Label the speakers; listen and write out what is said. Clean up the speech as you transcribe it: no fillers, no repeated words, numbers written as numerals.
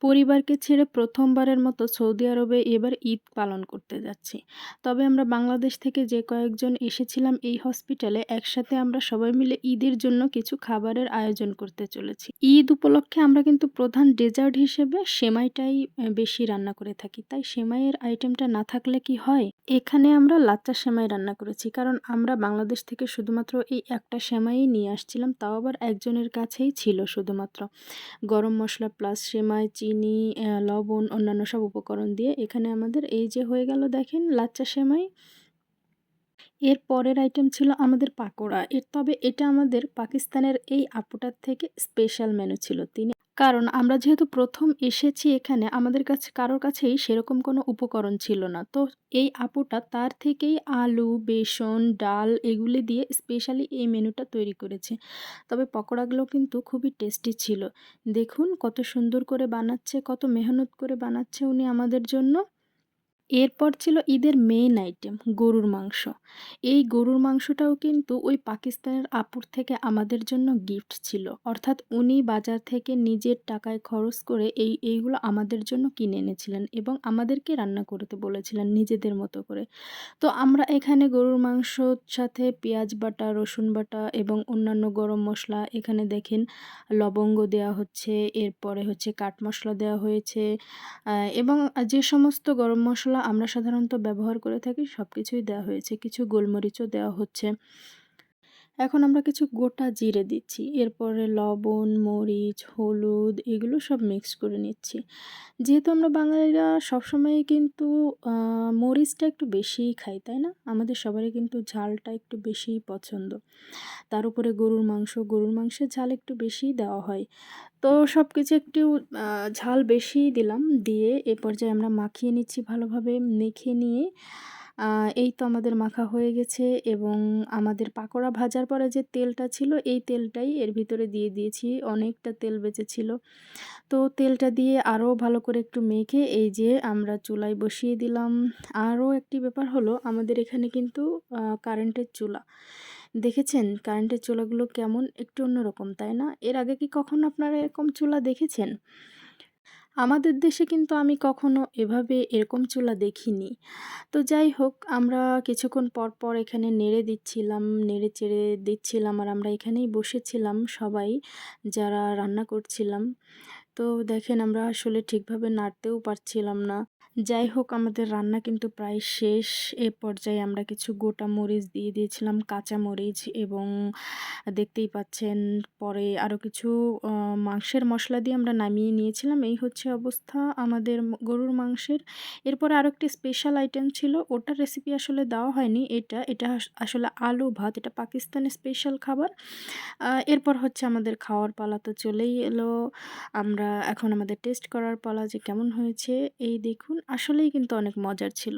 Speaker 1: পরিবারকে ছেড়ে প্রথমবারের মতো সৌদি আরবে এবার ঈদ পালন করতে যাচ্ছি। তবে আমরা বাংলাদেশ থেকে যে কয়েকজন এসেছিলাম এই হসপিটালে একসাথে আমরা সবাই মিলে ঈদের জন্য কিছু খাবারের আয়োজন করতে চলেছি। ঈদ উপলক্ষে আমরা কিন্তু প্রধান ডেজার্ট হিসেবে সেমাইটাই বেশি রান্না করে থাকি। তাই সেমাইয়ের আইটেমটা না থাকলে কি হয়? এখানে আমরা লাচ্চা সেমাই রান্না করেছি। কারণ আমরা বাংলাদেশ থেকে শুধুমাত্র এই একটা সেমাইই নিয়ে আসছিলাম। তাও আবার একজনের কাছেই ছিল শুধুমাত্র। গরম মসলা প্লাস সেমাই, চিনি, লবণ, অন্যান্য সব উপকরণ দিয়ে এখানে আমাদের এই যে হয়ে গেল দেখেন লাচ্চা সেমাই। এর পরের আইটেম ছিল আমাদের পাকোড়া। তবে এটা আমাদের পাকিস্তানের এই আপুটার থেকে স্পেশাল মেনু ছিল। কারণ আমরা যেহেতু ১ম এসেছি এখানে আমাদের কাছে কারোর কাছেই সেরকম কোনো উপকরণ ছিল না। তো এই আপুটা তার থেকেই আলু, বেসন, ডাল এগুলি দিয়ে স্পেশালি এই মেনুটা তৈরি করেছে। তবে পকোড়াগুলো কিন্তু খুবই টেস্টি ছিল। দেখুন কত সুন্দর করে বানাচ্ছে, কত মেহনত করে বানাচ্ছে উনি আমাদের জন্য। এরপর ছিল ঈদের মেইন আইটেম গরুর মাংস। এই গরুর মাংসটাও কিন্তু ওই পাকিস্তানের আপুর থেকে আমাদের জন্য গিফট ছিল। অর্থাৎ উনি বাজার থেকে নিজের টাকায় খরচ করে এইগুলো আমাদের জন্য কিনে এনেছিলেন এবং আমাদেরকে রান্না করতে বলেছিলেন নিজেদের মতো করে। তো আমরা এখানে গরুর মাংসর সাথে পেঁয়াজ বাটা, রসুন বাটা এবং অন্যান্য গরম মসলা এখানে দেখেন লবঙ্গ দেয়া হচ্ছে, এরপরে হচ্ছে কাঠ মসলা দেওয়া হয়েছে এবং যে সমস্ত গরম মসলা আমরা সাধারণত ব্যবহার করে থাকি সবকিছুই দেওয়া হয়েছে। কিছু গোলমরিচও দেওয়া হচ্ছে। এখন আমরা কিছু গোটা জিরে দিচ্ছি। এরপরে লবণ, মরিচ, হলুদ এগুলো সব মিক্স করে নিচ্ছি। যেহেতু আমরা বাঙালিরা সবসময়ই কিন্তু আ মরিচটা একটু বেশিই খাই, তাই না? আমাদের সবারই কিন্তু ঝালটা একটু বেশিই পছন্দ। তার উপরে গরুর মাংসের ঝাল একটু বেশিই দেওয়া হয়। তো সবকিছু একটু আ ঝাল বেশিই দিলাম। দিয়ে এ পর্যায়ে আমরা মাখিয়ে নিচ্ছি ভালোভাবে। মেখে নিয়ে আ এই তো আমাদের মাখা হয়ে গেছে এবং আমাদের পাকোড়া ভাজার পরে যে তেলটা ছিল, এই তেলটাই এর ভিতরে দিয়ে দিয়েছি। অনেকটা তেল বেঁচেছিল। তো তেলটা দিয়ে আরও ভালো করে একটু মেখে এই যে আমরা চুলায় বসিয়ে দিলাম। আরও একটি ব্যাপার হলো আমাদের এখানে কিন্তু কারেন্টের চুলা। দেখেছেন কারেন্টের চুলাগুলো কেমন? একটু অন্যরকম, তাই না? এর আগে কি কখনো আপনারা এরকম চুলা দেখেছেন? আমাদের দেশে কিন্তু আমি কখনো এভাবে এরকম চুলা দেখিনি। তো যাই হোক আমরা কিছুক্ষণ পর, পর এখানে নেড়ে দিচ্ছিলাম, নেড়ে-চেড়ে দিচ্ছিলাম আর আমরা এখানেই বসেছিলাম সবাই যারা রান্না করছিলাম। তো দেখেন আমরা আসলে ঠিকভাবে নাড়তেও পারছিলাম না। যাই হোক আমাদের রান্না কিন্তু প্রায় শেষ। এ পর্যায়ে আমরা কিছু গোটা মরিচ দিয়ে দিয়েছিলাম, কাঁচা মরিচ এবং দেখতেই পাচ্ছেন পরে আরও কিছু আ মাংসের মসলা দিয়ে আমরা নামিয়ে নিয়েছিলাম। এই হচ্ছে অবস্থা আমাদের গরুর মাংসের। এরপরে আরেকটি স্পেশাল আইটেম ছিল, ওটার রেসিপি আসলে দেওয়া হয়নি। এটা আসলে আলু ভাত। এটা পাকিস্তানের স্পেশাল খাবার। এরপর হচ্ছে আমাদের খাওয়ার পালা তো চলেই এলো। এখন আমাদের টেস্ট করার পালা যে কেমন হয়েছে এই দেখুন। আসলেই কিন্তু অনেক মজার ছিল।